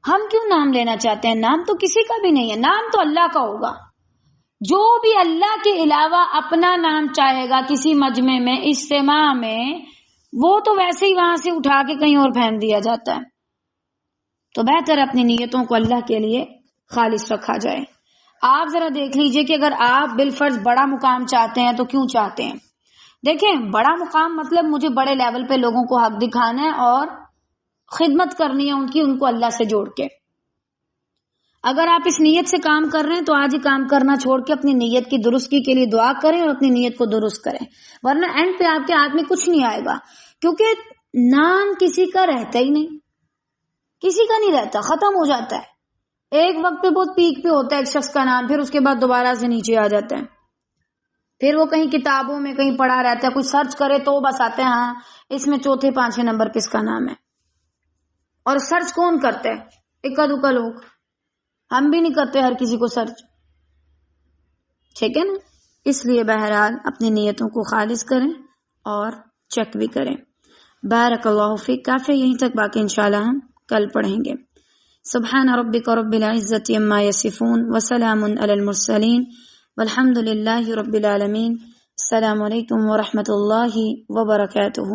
ہم کیوں نام لینا چاہتے ہیں؟ نام تو کسی کا بھی نہیں ہے، نام تو اللہ کا ہوگا. جو بھی اللہ کے علاوہ اپنا نام چاہے گا کسی مجمع میں، اجتماع میں، وہ تو ویسے ہی وہاں سے اٹھا کے کہیں اور پھینک دیا جاتا ہے. تو بہتر اپنی نیتوں کو اللہ کے لیے خالص رکھا جائے. آپ ذرا دیکھ لیجئے کہ اگر آپ بالفرض بڑا مقام چاہتے ہیں تو کیوں چاہتے ہیں؟ دیکھیں، بڑا مقام مطلب مجھے بڑے لیول پہ لوگوں کو حق دکھانا ہے اور خدمت کرنی ہے ان کو اللہ سے جوڑ کے. اگر آپ اس نیت سے کام کر رہے ہیں تو آج ہی کام کرنا چھوڑ کے اپنی نیت کی درستگی کے لیے دعا کریں اور اپنی نیت کو درست کریں، ورنہ اینڈ پہ آپ کے ہاتھ میں کچھ نہیں آئے گا. کیونکہ نام کسی کا رہتا ہی نہیں، کسی کا نہیں رہتا، ختم ہو جاتا ہے. ایک وقت پہ بہت پیک پہ ہوتا ہے ایک شخص کا نام، پھر اس کے بعد دوبارہ سے نیچے آ جاتا ہے. پھر وہ کہیں کتابوں میں کہیں پڑھا رہتا ہے، کوئی سرچ کرے تو بس آتے ہیں ہاں اس میں چوتھے پانچویں نمبر پہ اس کا نام ہے. اور سرچ کون کرتے ہیں؟ اکا دکا لوگ. ہم بھی نہیں کرتے ہر کسی کو سرچ، ٹھیک ہے نا. اس لیے بہرحال اپنی نیتوں کو خالص کریں اور چیک بھی کریں. بارک اللہ فیک. کافی یہیں تک، باقی انشاءاللہ ہم کل پڑھیں گے. سبحان ربک رب العزت عما یصفون وسلام علی المرسلین والحمد للہ رب العالمین. السلام علیکم ورحمۃ اللہ وبرکاتہ.